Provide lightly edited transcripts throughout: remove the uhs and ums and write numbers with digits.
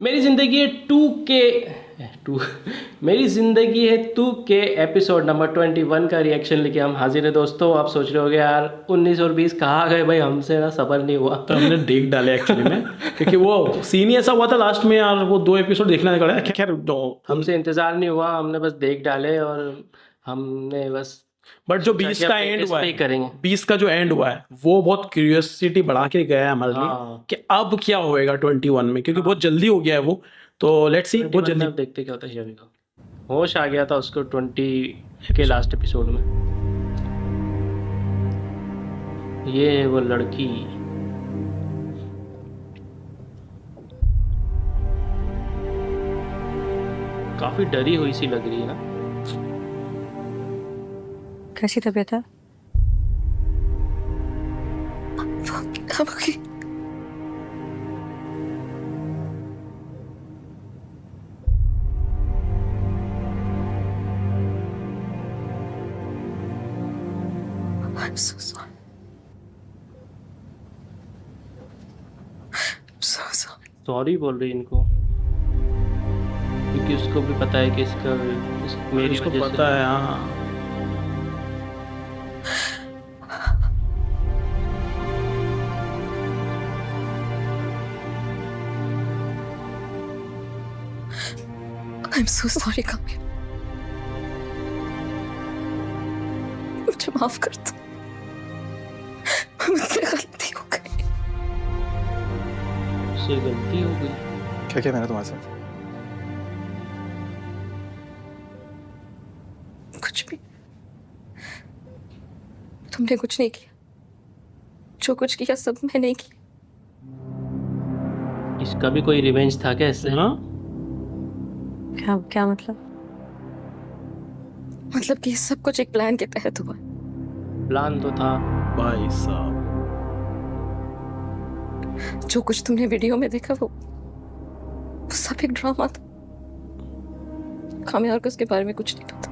मेरी ज़िंदगी है 2K टू मेरी ज़िंदगी है 2K एपिसोड नंबर 21 का रिएक्शन लेके हम हाजिर है दोस्तों। आप सोच रहे होगे यार 19 और 20 कहाँ गए भाई, हमसे ना सबर नहीं हुआ। तो हमने देख डाले एक्चुअली में क्योंकि वो सीन ही ऐसा हुआ था लास्ट में यार, वो 2 एपिसोड देखना पड़ा। खैर हमसे इंतज़ार नहीं हुआ, हमने बस देख डाले और हमने बस बट जो सोचा 20 कि का अपने एंड इस हुआ पे ही है, करेंगे। 20 का जो एंड हुआ है वो बहुत क्यूरियोसिटी बढ़ा के गया है हमारे लिए हाँ। कि अब क्या होएगा 21 में, क्योंकि बहुत जल्दी हो गया है वो। तो लेट्स सी बहुत जल्दी। मतलब देखते क्या होता है। शमी को होश आ गया था उसको 20 के लास्ट एपिसोड में। ये है वो लड़की। काफी डरी हुई सी लग रही है ना। कैसी तबीयत है? I'm okay. I'm so sorry. I'm so sorry. Sorry बोल रही है इनको क्योंकि उसको भी पता है कि मेरी उसको वजह पता है। हाँ, I'm so sorry, काम्या। मुझे माफ कर दो। मुझसे गलती हो गई। से गलती हो गई। क्या किया मैंने तुम्हारे साथ? कुछ भी। तुमने कुछ नहीं किया। जो कुछ किया सब मैंने किया। इसका भी कोई रिवेंज था क्या इससे? हाँ? क्या मतलब? मतलब कि सब कुछ एक प्लान के तहत हुआ। प्लान तो था। भाई साहब, जो कुछ तुमने वीडियो में देखा वो सब एक ड्रामा था। काम्या को उसके बारे में कुछ नहीं पता।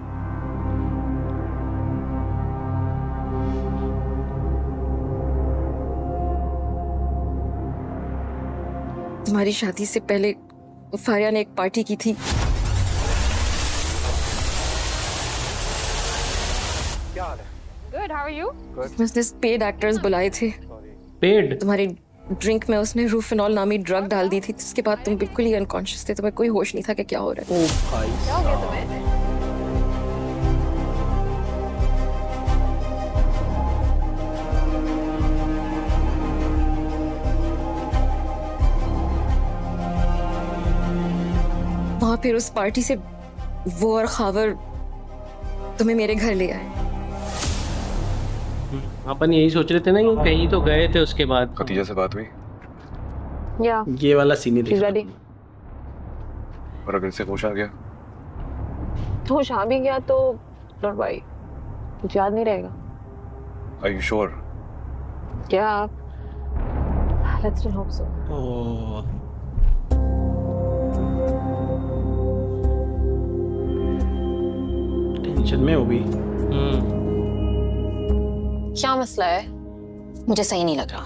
तुम्हारी शादी से पहले फारिया ने एक पार्टी की थी। Good, how are you? उसने पेड एक्टर्स बुलाए थे। पेड? तुम्हारी ड्रिंक में उसने रूफेनॉल नामी ड्रग डाल दी थी। उसके बाद तुम बिल्कुल ही अनकॉन्शियस थे। तुम्हें कोई होश नहीं था कि क्या हो रहा है। ओ भाई क्या हो गया तुम्हें? वहां फिर उस पार्टी से वो और खावर तुम्हें मेरे घर ले आए। अपन यही सोच रहे थे ना कि कहीं तो गए थे उसके बाद। खतीजा से बात हुई Yeah, ये वाला सीन ही she's देखा ready. और अगर इसे होश आ गया होश आ भी गया तो डोंट वरी, कुछ याद नहीं रहेगा। Are you sure? क्या? Let's still hope so. ओ टेंशन में हो गई। क्या मसला है? मुझे सही नहीं लग रहा।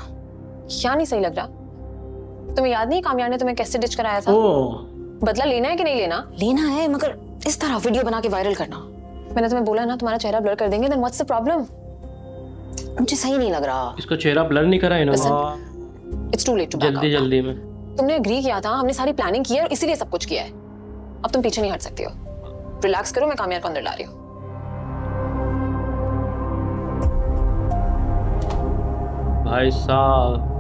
क्या नहीं सही लग रहा? तुम्हें याद नहीं कामयाब ने तुम्हें कैसे डिच कराया था? ओ बदला लेना है कि नहीं लेना? लेना है, मगर इस तरह वीडियो बना के वायरल करना मैंने तुम्हें बोला ना तुम्हारा चेहरा ब्लर कर देंगे, then what's the problem? मुझे सही नहीं लग रहा। इसको चेहरा ब्लर नहीं करा इन्होंने Listen. It's too late to back जल्दी out. जल्दी में। तुमने एग्री किया था, हमने सारी प्लानिंग की है और इसीलिए सब कुछ किया है। अब तुम पीछे नहीं हट सकती हो। रिलैक्स करो, मैं कामयाब को अंदर ला रही हूँ। भाई साहब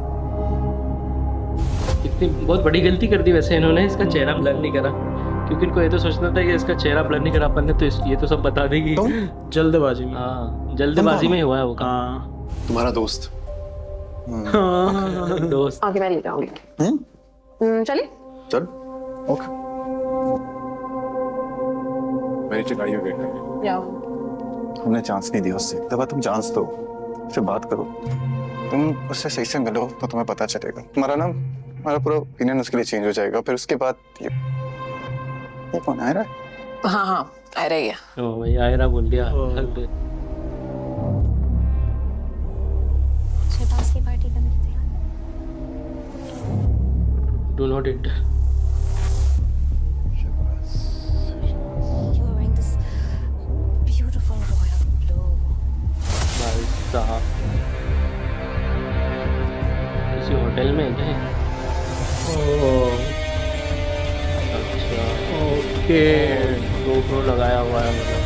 इतनी बहुत बड़ी गलती कर दी वैसे इन्होंने, इसका चेहरा ब्लर नहीं करा। क्योंकि इनको ये तो सोचना था कि इसका चेहरा ब्लर नहीं करा अपन ने, तो ये तो सब बता देगी। जल्दबाजी में। हाँ, जल्दबाजी में ही हुआ है वो काम। हाँ तुम्हारा दोस्त दोस्त। आगे मैं ले जाऊंगी। चलिए। चल ओके। मेरी चिल्लाई में वेट कर। या हमने चांस नहीं दिया उससे। दबा तुम चांस दो, उससे बात करो। तुम उससे सही से मिलो तो तुम्हें पता चलेगा। हमारा पूरा ओपिनियन उसके लिए चेंज हो जाएगा। फिर उसके बाद ये कौन आ रहा है? हाँ हाँ आ रही है। ओ भाई आयरा बोल दिया। शहबाज की पार्टी का मेरे do not enter. Okay GoPro लगाया हुआ है मतलब।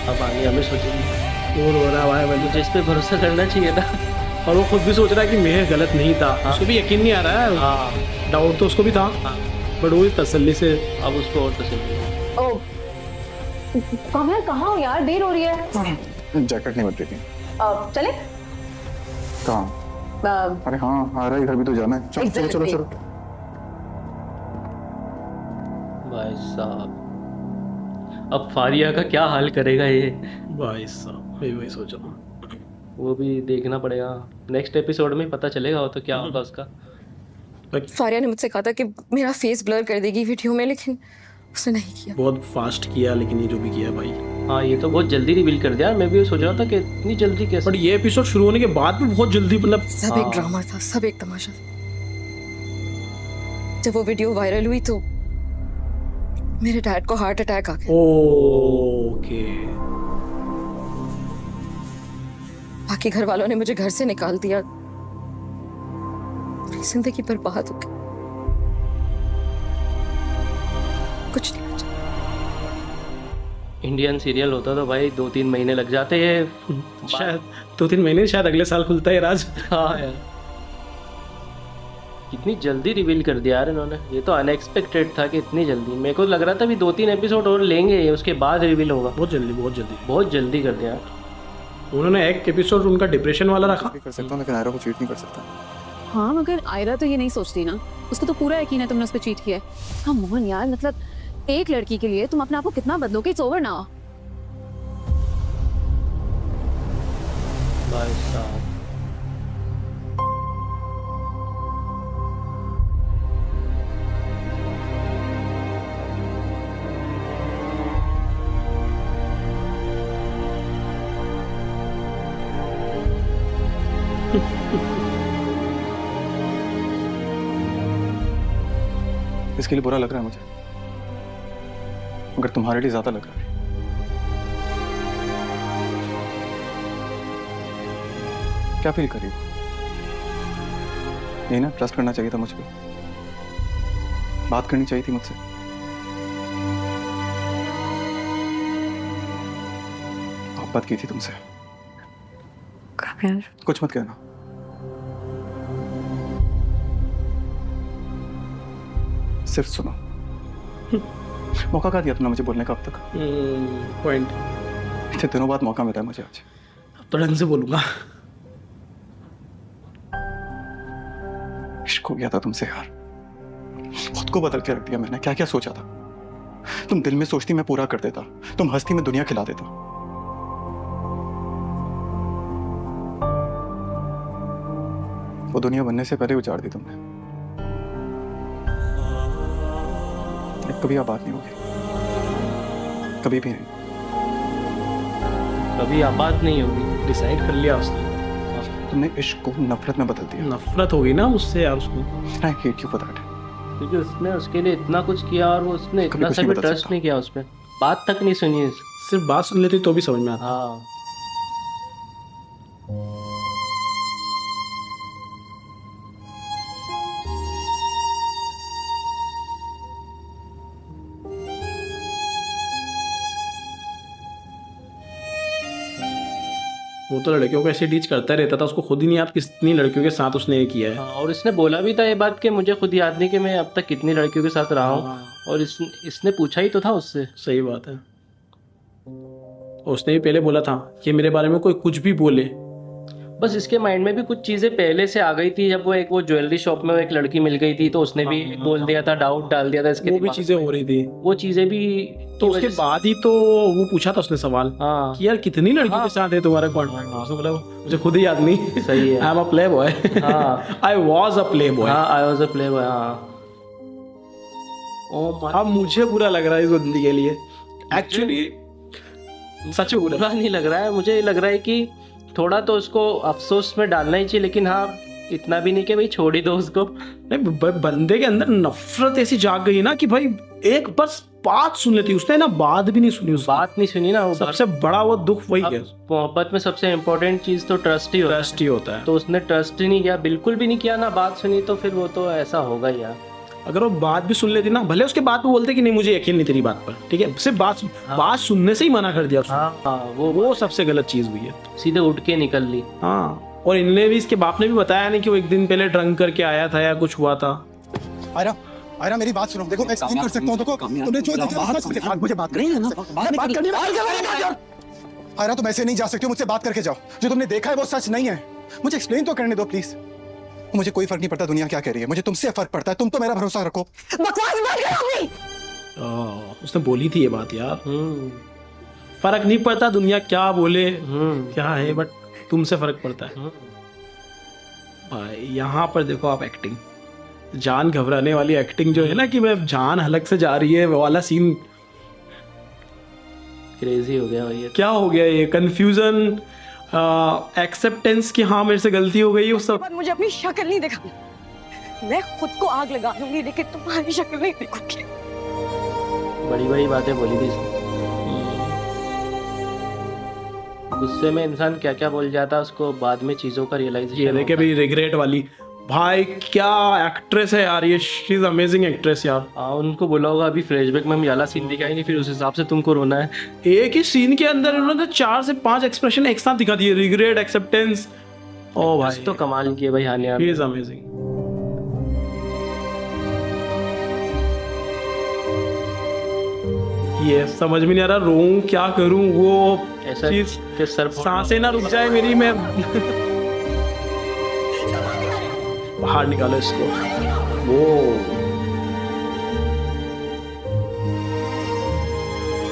अब आगे हमें सोचेंगे, और हो रहा है भाई, मुझे इस पे भरोसा करना चाहिए था। और वो खुद भी सोच रहा है कि मेहर गलत नहीं था, उसको भी यकीन नहीं आ रहा है, हाँ डाउट तो उसको भी था, बट वो तसल्ली से अब उसको और तसल्ली है। ओ काम्या कहाँ हो यार, देर हो रही है। जैकेट नहीं बदली थी। चले कहाँ? अरे हाँ आ रहा है, इधर भी तो जाना है। चलो चलो चलो चलो। भाई साहब, अब फारिया का क्या हाल करेगा ये, भाई साहब मैं वही सोच रहा हूँ। वो भी देखना पड़ेगा। नेक्स्ट एपिसोड में पता चलेगा वो तो क्या होगा उसका। फारिया ने मुझसे कहा था कि मेरा फेस ब्लर कर देगी वीडियो में, लेकिन उसने नहीं किया। बहुत फास्ट किया, लेकिन ये जो भी किया भाई, हाँ ये तो बहुत जल्दी रिवील कर दिया। मैं भी सोच रहा था कि इतनी जल्दी कैसे। बट ये एपिसोड शुरू होने के बाद भी बहुत जल्दी, मतलब सब एक ड्रामा था, सब एक तमाशा था। जब वो वीडियो वायरल हुई तो मेरे डैड को हार्ट अटैक आ गया। ओके बाकी घर वालों ने मुझे घर से निकाल दिया, मेरी जिंदगी बर्बाद हो गई, कुछ नहीं बचा। इंडियन सीरियल होता तो भाई 2-3 महीने लग जाते हैं शायद 2-3 महीने, शायद अगले साल खुलता है राज। हाँ यार, कितनी जल्दी रिवील कर दिया यार इन्होंने। ये तो अनएक्सपेक्टेड था कि इतनी जल्दी। मेरे को लग रहा था भी 2-3 एपिसोड और लेंगे, उसके बाद रिवील होगा। बहुत जल्दी बहुत जल्दी कर दिया। उन्होंने एक एपिसोड उनका डिप्रेशन वाला रखा। कर सकता हूँ लेकिन आयरा को चीट नहीं कर सकता। हाँ मगर आयरा तो ये नहीं सोचती ना, उसको तो पूरा यकीन है तुमने उस पर चीट किया है। हाँ मोहन यार, मतलब एक लड़की के लिए तुम अपने आप को कितना बदलोगे, इट्स ओवर नाउ। भाई साहब इसके लिए बुरा लग रहा है मुझे, मगर तुम्हारे लिए ज्यादा लग रहा है। क्या फील कर रही हो? ये ना, ट्रस्ट करना चाहिए था मुझ पे, बात करनी चाहिए थी मुझसे। मोहब्बत की थी तुमसे। काम्या, कुछ मत कहना। सिर्फ सुनो। मौका क्या दिया तुमने मुझे बोलने का अब तक? पॉइंट। इतने दिनों बाद मौका मिला है मुझे आज। अब तो ढंग से बोलूंगा। इश्क हो गया था तुमसे यार, खुद को बदल के रख दिया मैंने। क्या क्या सोचा था? तुम दिल में सोचती मैं पूरा कर देता, तुम हंसती मैं दुनिया खिला देता। वो दुनिया बनने से पहले उजाड़ दी तुमने। कभी आप बात नहीं होगी, कभी भी नहीं। कभी आबाद नहीं होगी। डिसाइड कर लिया उसने। तुमने इश्क को नफरत में बदल दिया। नफरत होगी ना मुझसे यार उसको। I hate you for that। क्योंकि उसने उसके लिए इतना कुछ किया और वो उसने कभी इतना कुछ सा नहीं भी बदल ट्रस्ट सकता। नहीं किया उस पर। बात तक नहीं सुनी। सिर्फ बात सुन लेती तो भी समझ में आता। हाँ वो तो लड़कियों को ऐसे डीच करता रहता था, उसको खुद ही नहीं याद कितनी लड़कियों के साथ उसने ये किया है। हाँ, और इसने बोला भी था ये बात कि मुझे खुद याद नहीं कि मैं अब तक कितनी लड़कियों के साथ रहा हूँ। और इसने पूछा ही तो था उससे। सही बात है। और उसने भी पहले बोला था कि मेरे बारे में कोई कुछ भी बोले। बस इसके माइंड में भी कुछ चीज़ें पहले से आ गई थी। जब वो ज्वेलरी शॉप में वो एक लड़की मिल गई थी तो उसने भी बोल दिया था, डाउट डाल दिया था इसके वो भी दिमाग चीजें में। हो रही थी। वो चीज़ें भी तो उसके बाद ही तो वो पूछा था उसने सवाल हाँ कि यार कितनी लड़कियों के साथ है तुम्हारा कॉन्टैक्ट। उसने बोला मुझे खुद ही याद नहीं। सही है। I am a playboy. हाँ I was a playboy. हाँ I was a playboy. हाँ ओ अब मुझे बुरा लग रहा है इस बंदी के लिए। एक्चुअली सच में बुरा। बुरा नहीं लग रहा है मुझे। लग रहा है कि थोड़ा तो उसको अफसोस में डालना ही चाहिए, लेकिन हाँ इतना भी नहीं कि भाई छोड़ ही दो उसको। नहीं, बंदे के अंदर नफरत ऐसी जाग गई ना कि भाई एक बस बात सुन लेती, उसने ना बात भी नहीं सुनी, उस बात नहीं सुनी ना, वो सबसे बड़ा वो दुख वही है। अब मोहब्बत में सबसे इम्पोर्टेंट चीज तो ट्रस्ट ही होता है। ट्रस्ट ही होता है। तो उसने ट्रस्ट ही नहीं किया, बिल्कुल भी नहीं किया ना, बात सुनी, तो फिर वो तो ऐसा होगा ही यार। अगर वो बात भी सुन लेती ना, भले उसके बाद वो बोलते कि नहीं मुझे यकीन नहीं तेरी बात पर, ठीक है, सिर्फ बात सुनने से ही मना कर दिया उसने। हाँ वो सबसे गलत चीज हुई है। सीधे उठ के निकल ली। हाँ, और इनने भी, इसके बाप ने भी बताया नहीं कि वो एक दिन पहले ड्रंक करके आया था या कुछ हुआ था। आयरा मेरी बात सुनो, देखो मैं एक्सप्लेन कर सकता हूँ, देखो तुमने जो देखा मुझे बात करनी है ना, बात करनी है। आयरा तुम ऐसे नहीं जा सकते हो, मुझसे बात करके जाओ। जो तुमने देखा है वो सच नहीं है, मुझे एक्सप्लेन तो करने दो प्लीज। मुझे कोई फर्क नहीं पड़ता दुनिया क्या कह रही है, मुझे तुमसे फर्क पड़ता है, तुम तो मेरा भरोसा रखो। बकवास मत करो अपनी। उसने बोली थी ये बात यार, फर्क नहीं पड़ता दुनिया क्या बोले क्या है, बट तुमसे फर्क पड़ता है। भाई यहाँ पर देखो आप एक्टिंग, जान घबराने वाली एक्टिंग जो है ना, कि मैं जान हलक से जा रही है, वो वाला सीन क्रेजी हो गया भाई ये। क्या हो गया ये, कंफ्यूजन, एक्सेप्टेंस कि हाँ मेरे से गलती हो गई, उस सब। मुझे अपनी शक्ल नहीं दिखानी, मैं खुद को आग लगा लूंगी लेकिन तुम्हारी शक्ल नहीं दिखूंगी। बड़ी बड़ी बातें बोली थी इसने। गुस्से में इंसान क्या क्या बोल जाता है, उसको बाद में चीजों का रियलाइजेशन। ये देखे भी रिग्रेट वाली, भाई क्या एक्ट्रेस है यार ये, शी इज अमेजिंग एक्ट्रेस यार। उनको बोला होगा अभी फ्लैशबैक में हम ये वाला सीन दिखाएंगे, फिर उस हिसाब से तुमको रोना है। एक ही सीन के अंदर उन्होंने 4 से 5 एक्सप्रेशन एक साथ दिखा दिए, रिग्रेट, एक्सेप्टेंस। ओ भाई तो कमाल किए भाई हानिया। He is amazing. ये समझ में नहीं आ रहा रोऊं क्या करूं, वो ऐसा चीज कि सर सांसें ना रुक जाए मेरी, मैं बाहर निकालो इसको। वो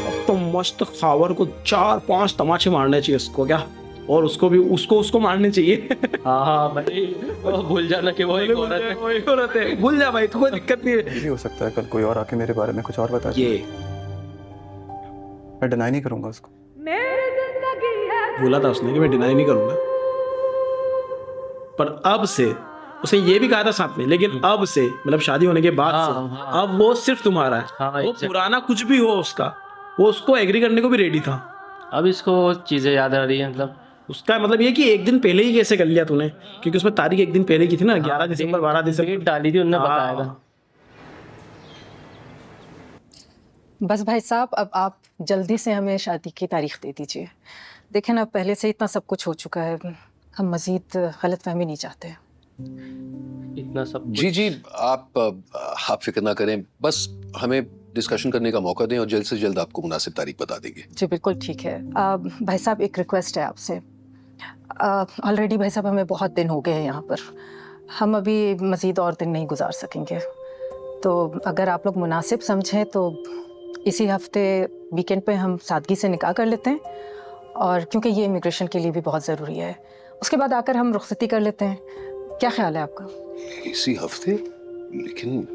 अब तो मस्त खावर को 4-5 तमाचे मारने चाहिए इसको क्या, और उसको भी उसको मारने चाहिए। हाँ भाई, वो भूल जाना कि वो एक औरत है। वो एक औरत है, भूल जा भाई, तो कोई दिक्कत नहीं है। ये भी हो सकता है कल कोई और आके मेरे बारे में कुछ और बता दे, ये मैं डिनाई नहीं करूंगा उसको। बोला था उसने कि मैं डिनाई नहीं करूंगा, पर अब से उसने ये भी कहा था साथ में, लेकिन अब से मतलब शादी होने के बाद से अब वो सिर्फ तुम्हारा है। वो पुराना कुछ भी हो उसका, वो उसको एग्री करने को भी रेडी था। अब इसको चीजें याद आ रही है, मतलब उसका मतलब ये कि एक दिन पहले ही कैसे कर लिया तूने, क्योंकि उसमें तारीख एक दिन पहले की थी ना, 11 दिसंबर 12 दिसंबर डाली थी उन्होंने, बताया था। बस भाई साहब, अब आप जल्दी से हमें शादी की तारीख दे दीजिए। देखें ना, पहले से इतना सब कुछ हो चुका है, हम मजीद गलतफहमी नहीं चाहते। इतना सब जी आप फिक्र ना करें, बस हमें डिस्कशन करने का मौका दें और जल्द से जल्द आपको मुनासिब तारीख बता देंगे। जी बिल्कुल ठीक है। भाई साहब एक रिक्वेस्ट है आपसे, ऑलरेडी भाई साहब हमें बहुत दिन हो गए हैं यहाँ पर, हम अभी मज़ीद और दिन नहीं गुजार सकेंगे, तो अगर आप लोग मुनासिब समझें तो इसी हफ्ते वीकेंड पे हम सादगी से निकाह कर लेते हैं, और क्योंकि ये इमिग्रेशन के लिए भी बहुत ज़रूरी है, उसके बाद आकर हम रुखसती कर लेते हैं। क्या ख्याल है आपका? इसी हफ्ते? लेकिन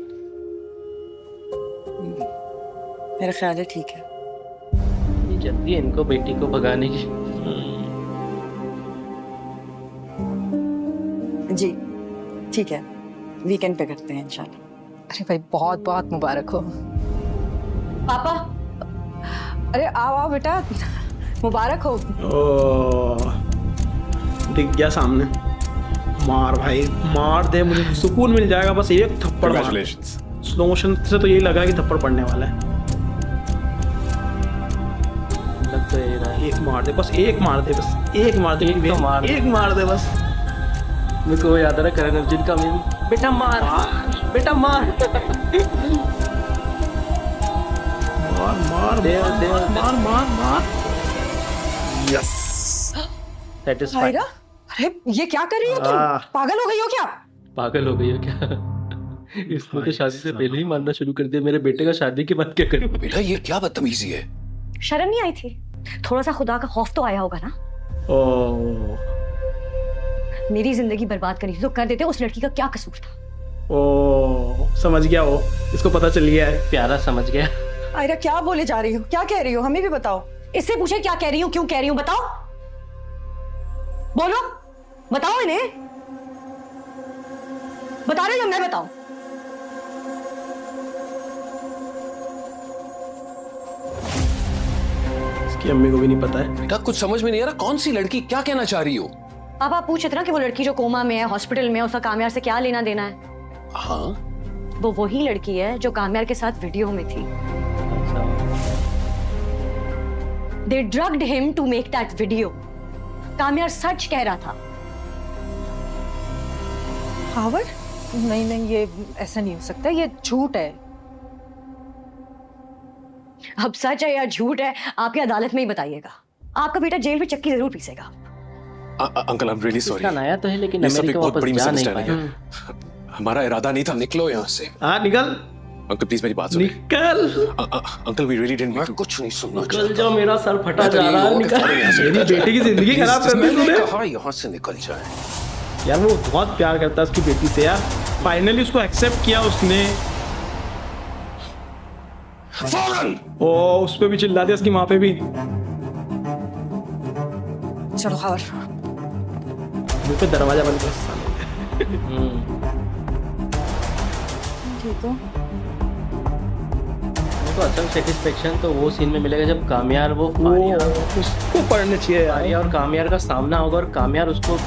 मेरा ख्याल है ठीक है। ये जल्दी है इनको बेटी को भगाने की। जी ठीक है, वीकेंड पे करते हैं इंशाल्लाह। अरे भाई बहुत बहुत मुबारक हो पापा। अरे आओ आओ बेटा, मुबारक हो। दिख गया सामने, मार भाई मार दे, मुझे सुकून मिल जाएगा बस एक थप्पड़ मार। स्लो मोशन से तो यही लग रहा है कि थप्पड़ पड़ने वाला है। लग तो यही रहा है। एक मार दे बस, एक मार दे बस, एक मार दे, एक तो मार दे। एक मार दे बस। मेरे को याद आ रहा करण अर्जुन का मीम, बेटा मार बेटा मार। मार मार दे दे मार मार मार। Yes satisfied. अरे ये क्या कर रही हो तुम? पागल हो गई हो क्या? पागल हो गई हो क्या? इसने तो शादी से पहले ही मानना शुरू कर दिया, मेरे बेटे का शादी के बाद क्या करूं? बेटा ये क्या बदतमीजी है? शर्म नहीं आई थी? थोड़ा सा खुदा का खौफ तो आया होगा ना? मेरी जिंदगी बर्बाद करी थी तो कर देते, उस लड़की का क्या कसूर था? समझ गया वो, इसको पता चल गया है। प्यारा समझ गया। आयरा क्या बोले जा रही हो, क्या कह रही हो, हमें भी बताओ। इससे पूछे क्या कह रही हूँ, क्यों कह रही हूँ, बताओ, बोलो, बताओ इन्हें। बता रही हो मैं बताऊं? इसकी अम्मी को भी नहीं पता है। बेटा कुछ समझ में नहीं आ रहा, कौन सी लड़की, क्या कहना चाह रही हो? पापा आप पूछे थे ना कि वो लड़की जो कोमा में है हॉस्पिटल में, उसका कामयार से क्या लेना देना है? हाँ वो वही लड़की है जो कामयार के साथ वीडियो में थी। They drugged him to make that video. कामयार सच कह रहा था। हावर्ड, नहीं नहीं, ये ऐसा नहीं हो सकता, ये झूठ है। अब सच है या झूठ है आपकी अदालत में ही बताइएगा। आपका बेटा जेल में चक्की जरूर पीसेगा। Uncle I am really sorry. इसका नया तो है लेकिन ये सब अमेरिका एक बहुत वापस बड़ी जा नहीं मिसअंडरस्टैंडिंग पाया। है। हमारा इरादा नहीं था। निकलो यहाँ से। हाँ निकल अंकल प्लीज मेरी बात सुनिए। निकल। अंकल वी रियली डिडंट मैं कुछ नहीं सुनना निकल जाओ, मेरा सर फटा मैं तो जा यही रहा है। कहूँगा कि निकल। फौरन यहाँ से मेरी बेटी की जिंदगी खराब कर दी मैंने तूने। कहा यहाँ से निकल जाए। यार वो बहुत प्यार करता है उसकी बेटी से यार, फाइनली उसको एक्सेप्ट किया उसने। फौरन ओ उस पे भी चिल्ला दिया, उसकी माँ पे भी। चलो हावर्ड। मुंह पे दरवाजा बंद कर साले। ठीक है। तो अच्छा सेटिस्फेक्शन तो वो सीन में मिलेगा जब कामयार वो फारिया उसको पढ़ने चाहिए यार। फारिया और कामयार का सामना होगा और कामयार उसको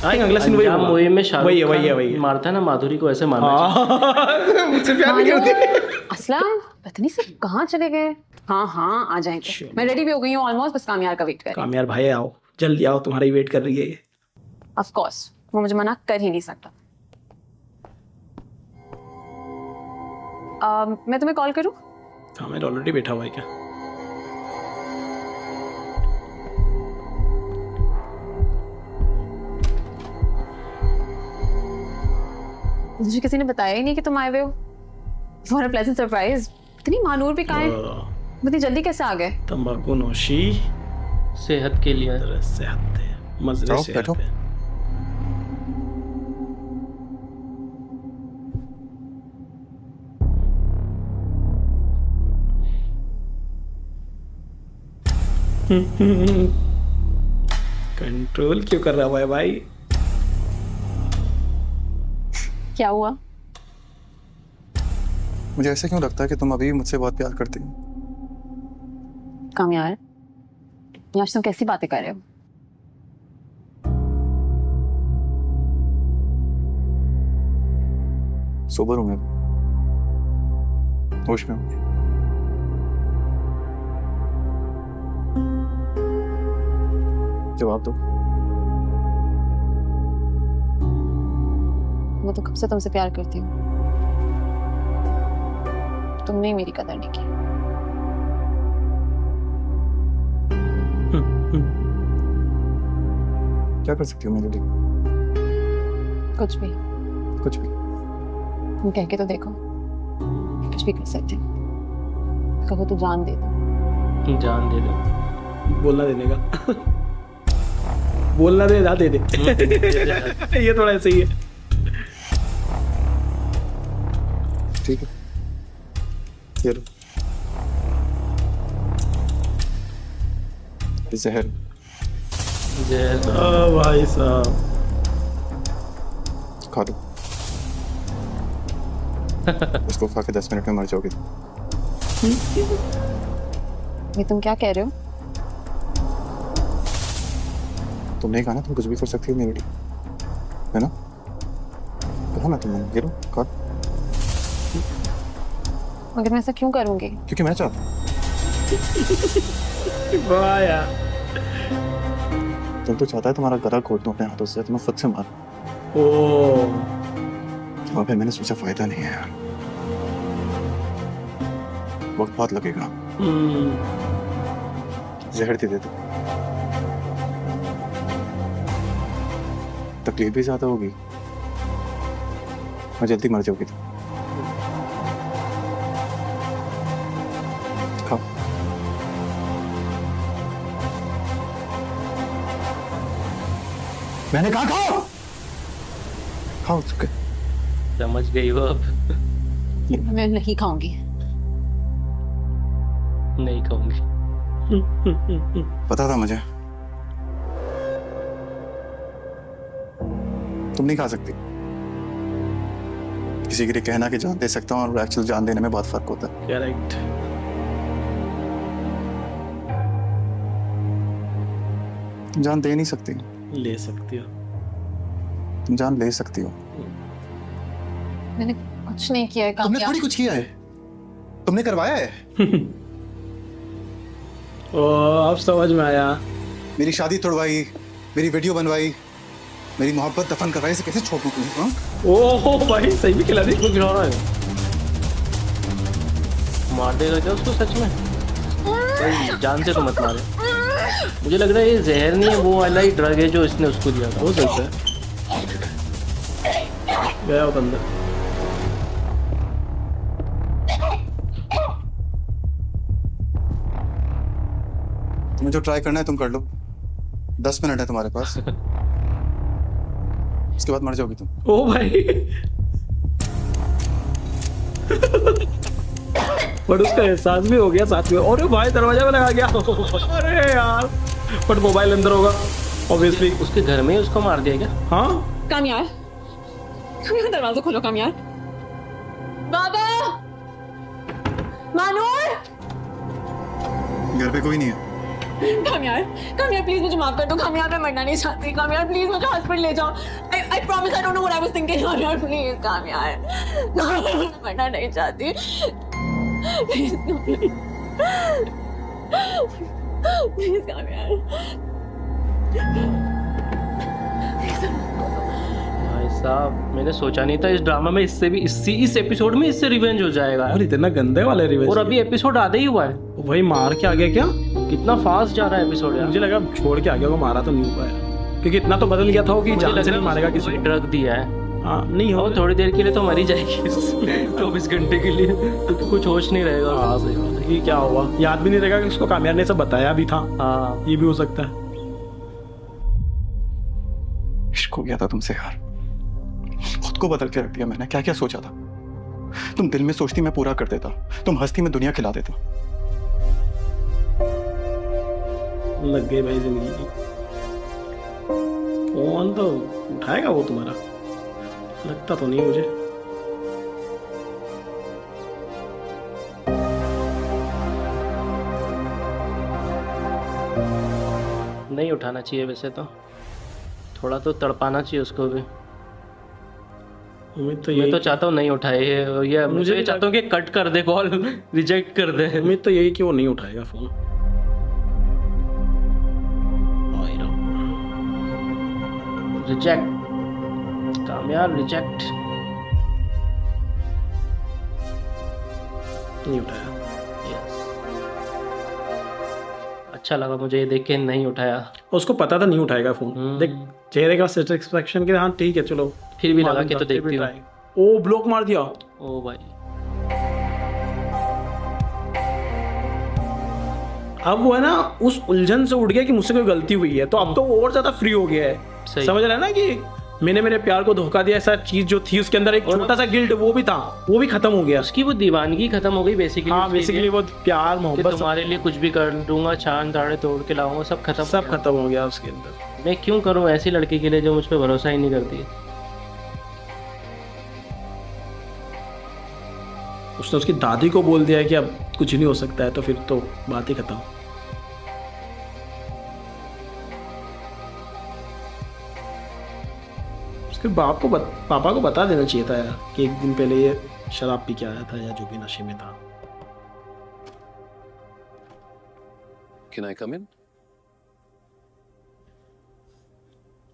अगला सीन वही अंजाम होगा। मूवी में शाहरुख वही है, वही है, खान वही है। मारता है ना माधुरी को, ऐसे मारना चाहिए। मुझसे प्यार नहीं करती। असलम पता नहीं सब कहाँ चले गए। हाँ हाँ आ जाएंगे, मैं रेडी भी हो गई हूँ ऑलमोस्ट, बस कामयार का वेट कर। कामयार भाई आओ, जल्दी आओ, तुम्हारी वेट कर रही है ये। ऑफ कोर्स वो मुझे मना कर ही नहीं सकता। मैं तुम्हें कॉल करूँ? कामयार ऑलरेडी बैठा हुआ है क्या? मुझे किसी ने बताया ही नहीं कि तुम आए हुए हो। For a pleasant surprise. इतनी मानूर भी कहाँ है? इतनी जल्दी कैसे आ गए? तंबाकू नोशी सेहत के लिए सेहत है, मजे आओ, से बैठो। है। कंट्रोल क्यों कर रहा हुआ है भाई? क्या हुआ? मुझे ऐसा क्यों लगता है कि तुम अभी भी मुझसे बहुत प्यार करती हो? कामयार यार तुम कैसी बातें कर रहे हो? सोबर हूं मैं, होश में हूं। जवाब दो। मैं तो कब से तुमसे प्यार करती हूँ, तुमने ही मेरी कदर नहीं की। क्या कर सकती हो मेरे लिए? कुछ भी। कुछ भी। तुम कह के तो देखो, कुछ भी कर सकते हैं। कहो तो जान दे दो। जान दे दो। बोलना देने का। बोलना दे दे दे। ये थोड़ा ऐसे ही है। ठीक है, ये लो। ये जहर। भाई साहब खा दो। उसको खा के 10 मिनट में मर जाओगे। ये तुम क्या कह रहे हो? तुमने कहा ना तुम कुछ भी कर सकती हो मेरे लिए, है ना? कहा ना तुमने, ये लो खा। मगर मैं ऐसा क्यों करूंगी? क्योंकि मैं चाहता हूँ। वाह यार। तुम तो चाहता है तुम्हारा गला घोट दूं अपने हाथों से, तुम्हें खुद से मार। और फिर मैंने सोचा फायदा नहीं है यार, वक्त बहुत लगेगा। जहर दे दो, तकलीफ भी ज्यादा होगी और जल्दी मर जाओगी तुम। खाओ। मैंने कहा खाओ। खाओ चुके। समझ गई वो अब। मैं नहीं खाऊंगी। नहीं खाऊंगी। पता था मुझे तुम नहीं खा सकती, किसी के लिए कहना कि जान दे सकता हूँ और एक्चुअल जान देने में बहुत फर्क होता है। करेक्ट। जान दे नहीं सकती, ले सकती हो। तुम जान ले सकती हो। मैंने कुछ नहीं किया है तुमने कामयाब। थोड़ी कुछ किया है, तुमने करवाया है। ओ अब समझ में आया। मेरी शादी तोड़वाई, मेरी वीडियो बनवाई, मेरी मोहब्बत दफन करवाई, इसे कैसे छोड़ दूं तुम्हें? हाँ? ओहो भाई सही में खिला दी। उसको गिरा रहा है, मार देगा क्या उसको सच में? भाई जान से तो मत मारे। मुझे लग रहा है ये जहर नहीं है, वो वाला ही ड्रग है जो इसने उसको दिया था। हो सकता है गया हो अंदर। तुम्हें जो ट्राई करना है तुम कर लो, 10 मिनट है तुम्हारे पास। उसके बाद मर जाओगी तुम। ओ भाई बट उसका एहसास भी हो गया साथ में। और भाई दरवाजा में लगा गया। अरे यार बट मोबाइल अंदर होगा ऑब्वियसली। उसके घर में ही उसको मार दिया क्या? हाँ कामयाब, कामयाब दरवाजा खोलो कामयाब। बाबा, मानूर, घर पे कोई नहीं है। कामयाब, कामयाब प्लीज मुझे माफ कर दो। कामयाब मैं मरना नहीं चाहती। कामयाब प्लीज मुझे हॉस्पिटल ले जाओ। I promise I don't know what I was thinking. कामयाब प्लीज, कामयाब मरना नहीं चाहती। प्लीज प्लीज कामयाब। भाई साहब मैंने सोचा नहीं था इस ड्रामा में इससे भी इस एपिसोड में इससे रिवेंज हो जाएगा। और इतना गंदे वाले रिवेंज। और अभी एपिसोड आधे ही हुआ है। वही मार के आ गया क्या? कितना फास्ट जा रहा है एपिसोड यार। मुझे लगा छोड़ के आ गया, वो मारा तो नहीं हुआ है क्योंकि इतना तो बदल गया था कि जान से नहीं मारेगा किसी को। ड्रग दिया है। हाँ नहीं हो और थोड़ी देर के लिए तो मर ही जाएगी 24 घंटे के लिए, क्योंकि कुछ होश नहीं रहेगा। हाँ सही बात है। ये क्या हुआ याद भी नहीं रहेगा कि उसको कामयाब ने सब बताया भी था। हाँ ये भी हो सकता है। इश्क हो गया था तुमसे यार, खुद को बदल के रख दिया मैंने। क्या क्या सोचा था? तुम दिल में सोचती मैं पूरा कर देता, तुम हंसती मैं दुनिया खिला देता। लग गई भाई जिंदगी की। फोन तो उठाएगा वो तुम्हारा, लगता तो नहीं मुझे। नहीं उठाना चाहिए वैसे तो, थोड़ा तो तड़पाना चाहिए उसको भी। उम्मीद तो मैं यही तो चाहता हूँ नहीं उठाए ये मुझे चाहता हूँ कि कट कर दे कॉल, रिजेक्ट कर दे। उम्मीद तो यही कि वो नहीं उठाएगा फोन। रिजेक्ट, कामयाब रिजेक्ट। नहीं उठाया। अच्छा लगा मुझे ये देख के नहीं उठाया। उसको पता था नहीं उठाएगा फोन। देख चेहरे का सेटिस्फेक्शन के, हाँ ठीक है चलो। फिर भी लगा के तो देखती हूँ। ओ ब्लॉक मार दिया। ओ भाई अब वो है ना उस उलझन से उठ गया कि मुझसे कोई गलती हुई है, तो अब तो वो और ज्यादा फ्री हो गया है। समझ रहा है ना कि मैंने मेरे प्यार को धोखा दिया, ऐसा चीज जो थी उसके अंदर एक छोटा सा गिल्ट वो भी था, वो भी खत्म हो गया। उसकी वो दीवानगी खत्म हो गई बेसिकली। हाँ बेसिकली वो प्यार मोहब्बत तुम्हारे लिए कुछ भी कर दूंगा, चांद तारे तोड़ के लाऊंगा, सब खत्म हो गया उसके अंदर। मैं क्यों करूं ऐसी लड़की के लिए जो मुझ पे भरोसा ही नहीं करती। उसने उसकी दादी को बोल दिया है कि अब कुछ नहीं हो सकता है, तो फिर तो बात ही खत्म। उसके पापा को बता देना चाहिए था यार कि एक दिन पहले ये शराब पी के आया था या जो भी नशे में था। Can I come in?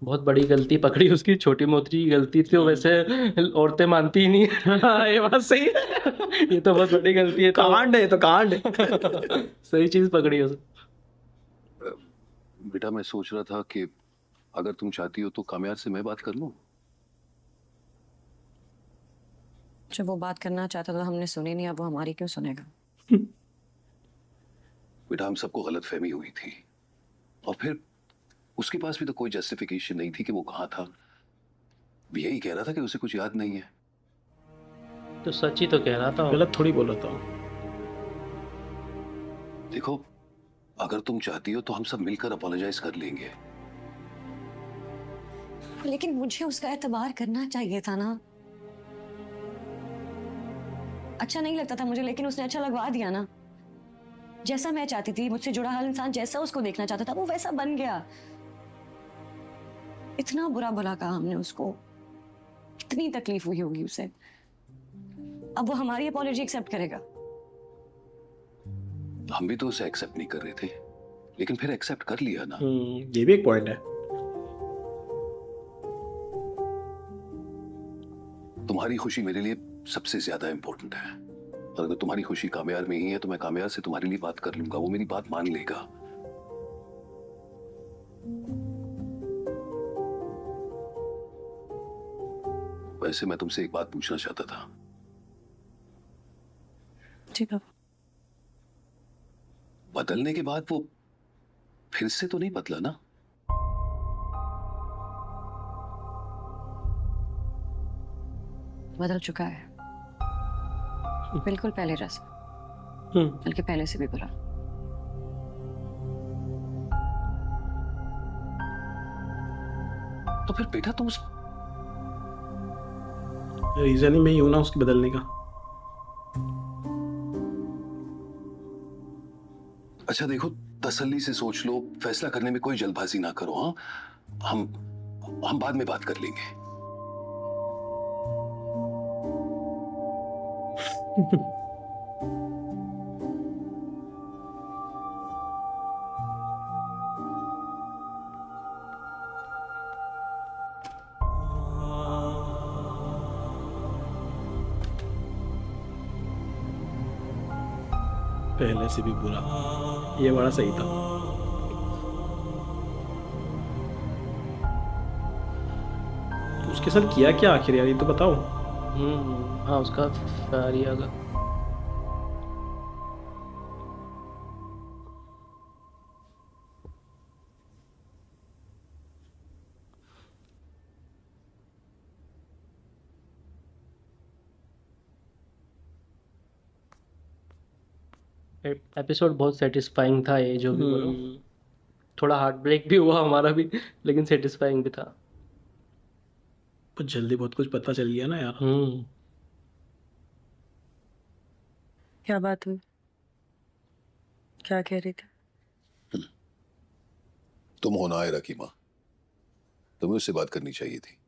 बहुत बड़ी गलती पकड़ी उसकी, छोटी मोटी गलती थी, वैसे औरतें मानती ही नहीं। ये बात सही है। ये तो बहुत बड़ी गलती है। कांड है तो कांड है। सही चीज पकड़ी उसने। बेटा मैं सोच रहा था कि अगर तुम चाहती हो तो कामयाब से मैं बात कर लूं। जब वो बात करना चाहता था हमने सुनी नहीं, अब वो हमारी क्यों सुनेगा? बेटा हम सबको गलतफहमी हुई थी, और फिर उसके पास भी तो कोई जस्टिफिकेशन नहीं थी कि वो कहाँ था। यही कह रहा था कि उसे कुछ याद नहीं है। तो सच ही तो कह रहा था, गलत थोड़ी बोला था। देखो अगर तुम चाहती हो तो हम सब मिलकर अपोलोजाइज कर लेंगे। लेकिन मुझे उसका एतबार करना चाहिए था ना। अच्छा नहीं लगता था मुझे, लेकिन उसने अच्छा लगवा दिया ना। जैसा मैं चाहती थी, मुझसे जुड़ा हर इंसान जैसा उसको देखना चाहता था वो वैसा बन गया। इतना बुरा भला कहा हमने उसको, इतनी तकलीफ हुई होगी उसे। अब वो हमारी अपॉलॉजी एक्सेप्ट करेगा? हम भी तो उसे एक्सेप्ट नहीं कर रहे थे, लेकिन फिर एक्सेप्ट कर लिया ना। ये भी एक पॉइंट है। तुम्हारी खुशी मेरे लिए सबसे ज्यादा इंपॉर्टेंट है, और अगर तुम्हारी खुशी कामयार में ही है तो मैं कामयार से तुम्हारे लिए बात कर लूंगा, वो मेरी बात मान लेगा। वैसे मैं तुमसे एक बात पूछना चाहता था। ठीक है। बदलने के बाद वो फिर से तो नहीं बदला ना? बदल चुका है, बिल्कुल पहले जैसा, बल्कि पहले से भी बुरा। तो फिर बेटा तुम उस रीजन ही मैं ही हूं ना उसके बदलने का। अच्छा देखो, तसल्ली से सोच लो, फैसला करने में कोई जल्दबाजी ना करो। हाँ, हम बाद में बात कर लेंगे। पहले से भी बुरा, ये बड़ा सही था। तो उसके साथ किया क्या आखिर यार, ये तो बताओ। हाँ, उसका फारिया का एपिसोड बहुत सेटिस्फाइंग था, ये जो भी बोलो। थोड़ा हार्ट ब्रेक भी हुआ हमारा भी, लेकिन सेटिस्फाइंग भी था। पर जल्दी बहुत कुछ पता चल गया ना यार। क्या बात हुई? क्या कह रही थी? तुम हो ना आयरा की माँ, तुम्हें उससे बात करनी चाहिए थी।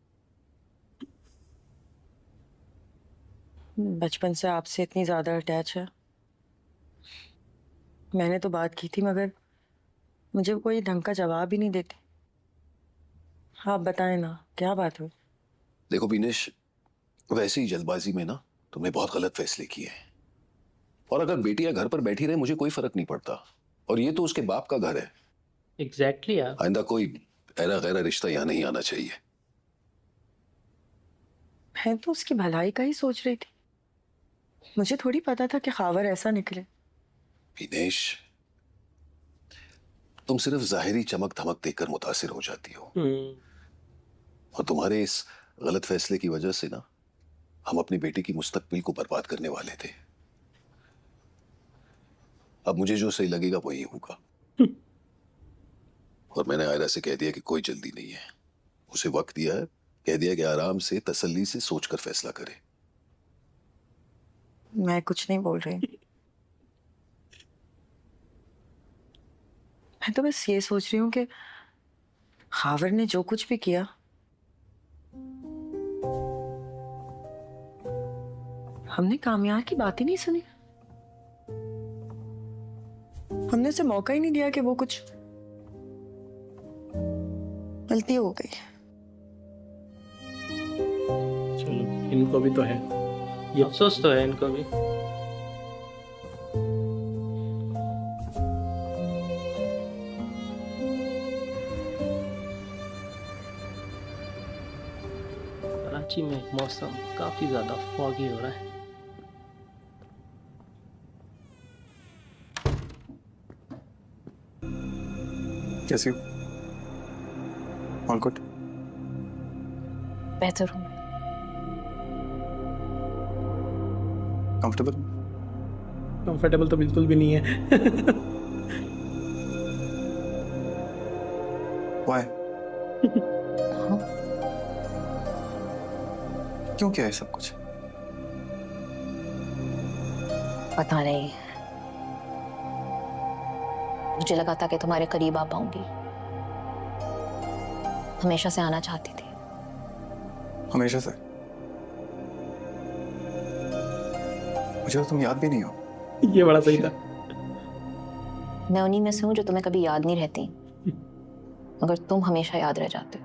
बचपन से आपसे इतनी ज्यादा अटैच है। मैंने तो बात की थी, मगर मुझे कोई ढंग का जवाब ही नहीं देती। आप बताएं ना, क्या बात हुई? देखो बिनेश, वैसे ही जल्दबाजी में ना तुमने बहुत गलत फैसले किए हैं। और अगर बेटियां घर पर बैठी रहे मुझे कोई फर्क नहीं पड़ता, और ये तो उसके बाप का घर है। एग्जैक्टली यार। आइंदा कोई ऐरा गैरा रिश्ता यहाँ नहीं आना चाहिए। मैं तो उसकी भलाई का ही सोच रही थी, मुझे थोड़ी पता था कि खावर ऐसा निकले। बिनेश, तुम सिर्फ जाहिरी चमक धमक देखकर मुतासिर हो जाती हो, और तुम्हारे इस गलत फैसले की वजह से ना हम अपनी बेटी की मुस्तकबिल को बर्बाद करने वाले थे। अब मुझे जो सही लगेगा वही होगा। और मैंने आयरा से कह दिया कि कोई जल्दी नहीं है, उसे वक्त दिया है, कह दिया कि आराम से तसल्ली से सोचकर फैसला करे। मैं कुछ नहीं बोल रही, मैं तो बस ये सोच रही हूँ कि खावर ने जो कुछ भी किया, हमने कामयार की बात ही नहीं सुनी। हमने उसे मौका ही नहीं दिया कि वो कुछ, गलती हो गई। चलो, इनको भी तो है ये अफसोस तो है इनको भी। कराची में मौसम काफी ज्यादा फॉगी हो रहा है। कैसी हो? All good? बेहतर हूँ। कंफर्टेबल? कंफर्टेबल तो बिल्कुल भी नहीं है। Why? क्यों क्या है सब कुछ? पता नहीं, मुझे लगा था कि तुम्हारे करीब आ पाऊंगी। हमेशा से आना चाहती थी। हमेशा से? मुझे तो तुम याद भी नहीं हो। ये बड़ा सही था। मैं उन्हीं में से हूँ जो तुम्हें कभी याद नहीं रहती, मगर तुम हमेशा याद रह जाते हो।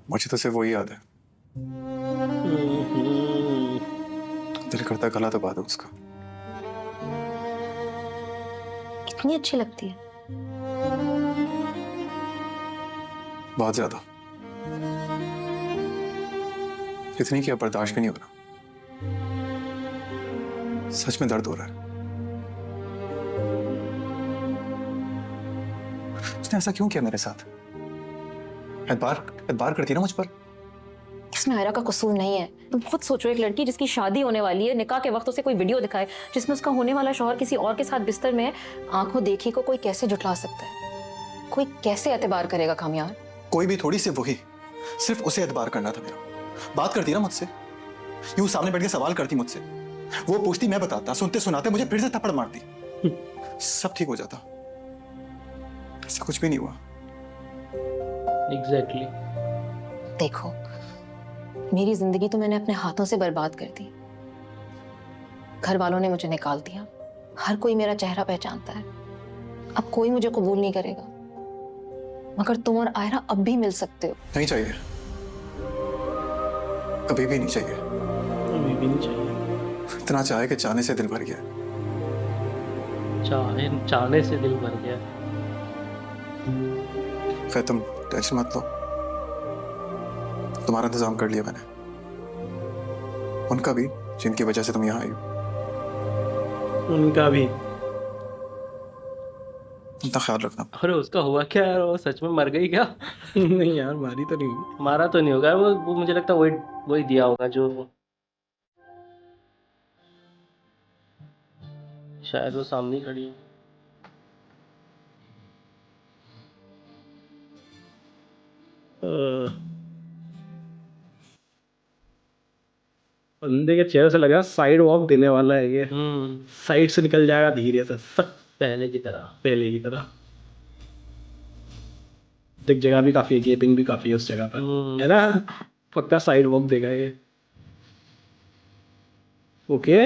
मुझे तो सिर्फ वही याद है। दिल करता गला दबा दो उसका। इतनी अच्छी लगती है? बहुत ज्यादा। इतनी कि अब बर्दाश्त भी नहीं हो रहा। सच में दर्द हो रहा है। उसने ऐसा क्यों किया मेरे साथ? एतबार करती ना मुझ पर। इसमें आयरा का कसूर नहीं है। तुम खुद सोचो, एक लड़की जिसकी शादी होने वाली है, निकाह के वक्त उसे कोई वीडियो दिखाए जिसमें उसका होने वाला शौहर किसी और के साथ बिस्तर में है, आंखों देखी को कोई कैसे जुटला सकता है? कोई कैसे एतबार करेगा कामयाब? कोई भी थोड़ी, सिर्फ वही, सिर्फ उसे एतबार करना था मेरा। बात करती ना मुझसे, यूं सामने बैठ के सवाल करती मुझसे, वो पूछती, मैं बताता, सुनते सुनाते मुझे फिर से थप्पड़ मारती, सब ठीक हो जाता। ऐसा कुछ भी नहीं हुआ। एग्जैक्टली। देखो, मेरी जिंदगी तो मैंने अपने हाथों से बर्बाद कर दी। घर वालों ने मुझे निकाल दिया। हर कोई मेरा चेहरा पहचानता है। अब कोई मुझे कबूल नहीं करेगा, मगर तुम और आयरा अब भी मिल सकते हो। नहीं चाहिए, कभी भी नहीं चाहिए। कभी भी नहीं चाहिए। इतना चाहे कि चाहने से दिल भर गया। चाहने से दिल भर गया। खैर तुम टेंशन मत लो, तुम्हारा इंतजाम कर लिया मैंने। उनका भी, जिनकी वजह से तुम यहाँ आई हो। उनका भी। उनका ख्याल रखना। अरे उसका हुआ क्या यार? वो सच में मर गई क्या? नहीं यार, मारी तो नहीं हुई। मारा तो नहीं होगा वो मुझे लगता है वही दिया होगा जो शायद वो सामने खड़ी है। बंदे के चेहरे से लगा साइड वॉक देने वाला है ये। साइड से निकल जाएगा धीरे से, सक पहले की तरह। देख, जगह भी काफी है, गेपिंग भी काफी है उस जगह पर, है ना? पक्का साइड वॉक देगा ये। ओके।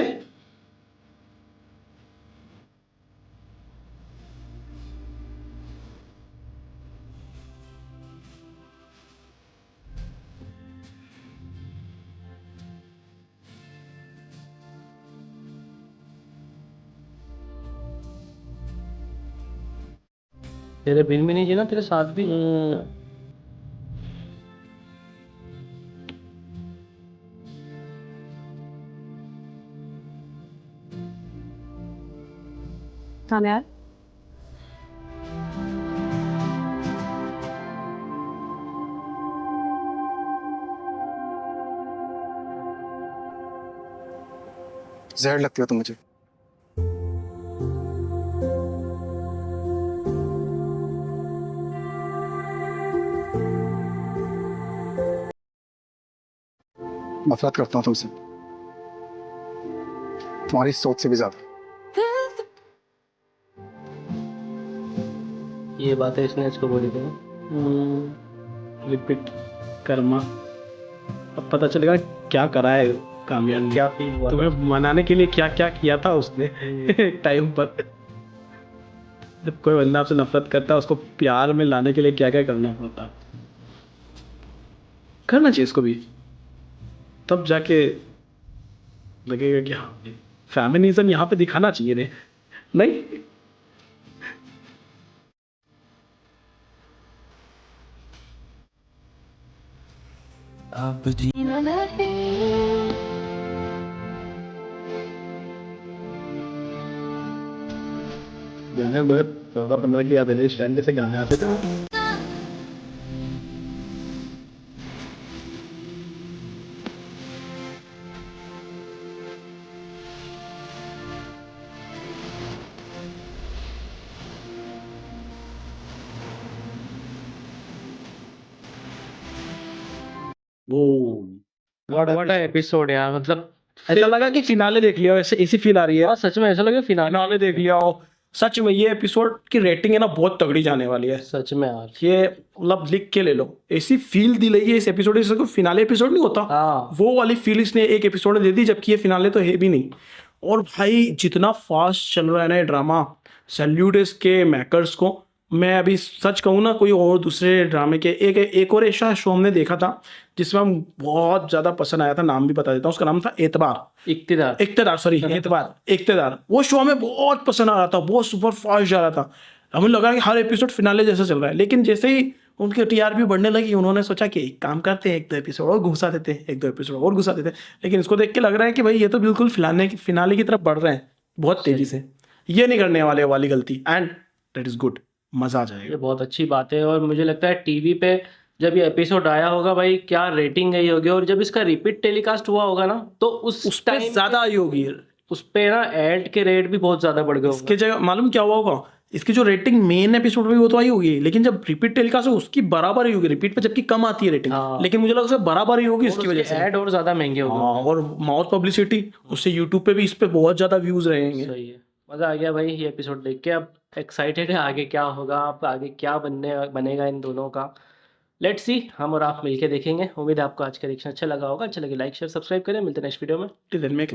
तेरे बिल में नहीं जी ना, तेरे साथ भी। कामयाब, जहर लगती हो तुम मुझे। नफरत करता हूँ तुमसे, तुम्हारी सोच से भी ज्यादा। ये बातें इसने इसको बोली थी। रिपीट कर्मा। अब पता चलेगा क्या करा है कामयाब, क्या फील हुआ तुम्हें मनाने के लिए क्या क्या किया था उसने एक टाइम पर। जब कोई बंदा आपसे नफरत करता है, उसको प्यार में लाने के लिए क्या क्या करना पड़ता, करना चाहिए इसको भी, तब जाके लगेगा कि हाँ, फेमिनिज्म यहाँ पे दिखाना चाहिए रे। नहीं, अब जीना नहीं। गाने बहुत 14-15 की याद है, स्टैंड से गाने आते थे। वो व्हाट अ एपिसोड यार, मतलब ऐसा लगा कि फिनाले देख लिया, वैसे ऐसी फील आ रही है। हाँ, सच में ऐसा लगे फिनाले देख लिया हो। सच में ये एपिसोड की रेटिंग है ना बहुत तगड़ी जाने वाली है। सच में यार, ये मतलब लिख के ले लो, ऐसी फील दिलाई है इस एपिसोड, जैसे कोई फिनाले एपिसोड नहीं होता, वो वाली फील इसने एक एपिसोड में दे दी, जबकि ये फिनाले तो है भी नहीं। और भाई जितना फास्ट चल रहा है ना ये ड्रामा, सैल्यूट इसके मेकर्स को। मैं अभी सच कहूँ ना, कोई और दूसरे ड्रामे के एक और ऐसा शो हमने देखा था जिसमें हम बहुत ज़्यादा पसंद आया था, नाम भी बता देता हूँ, उसका नाम था इक्तेदार, सॉरी इक्तेदार। वो शो हमें बहुत पसंद आ रहा था, बहुत सुपर फास्ट जा रहा था, हमें लगा कि हर एपिसोड फिनाले जैसा चल रहा है। लेकिन जैसे ही उनकी टीआरपी बढ़ने लगी, उन्होंने सोचा कि एक काम करते हैं, एक दो एपिसोड और घुसा देते हैं, एक दो एपिसोड और घुसा देते हैं। लेकिन इसको देख के लग रहा है कि भाई ये तो बिल्कुल फिनाले की तरफ बढ़ रहे हैं बहुत तेजी से। ये नहीं करने वाले वाली गलती, एंड दैट इज गुड, मजा आ जाएगा। ये बहुत अच्छी बात है। और मुझे लगता है टीवी पे जब ये एपिसोड आया होगा भाई, क्या रेटिंग गई होगी, और जब इसका रिपीट टेलीकास्ट हुआ होगा ना, तो उस टाइम ज्यादा आई होगी, उस पे ना एड के रेट भी बहुत ज्यादा बढ़ गए होंगे। इसके जगह मालूम क्या हुआ होगा, इसकी जो रेटिंग मेन एपिसोड में वो तो आई होगी, लेकिन जब रिपीट टेलीकास्ट हो उसकी बराबर ही होगी रिपीट पे, जबकि कम आती है रेटिंग। लेकिन मुझे लगा उससे बराबर ही होगी इसकी वजह से, ऐड और ज्यादा महंगे हो गए। और माउथ पब्लिसिटी उससे यूट्यूब पे भी इस पे बहुत ज्यादा व्यूज रहेंगे। सही है, मजा आ गया भाई ये एपिसोड देख के। अब एक्साइटेड है आगे क्या होगा, अब आगे क्या बनेगा इन दोनों का। लेट्स सी, हम और आप मिलके देखेंगे। उम्मीद है आपको आज का रिएक्शन अच्छा लगा होगा। अच्छा लगे लाइक शेयर सब्सक्राइब करें। मिलते हैं नेक्स्ट वीडियो में। Till then make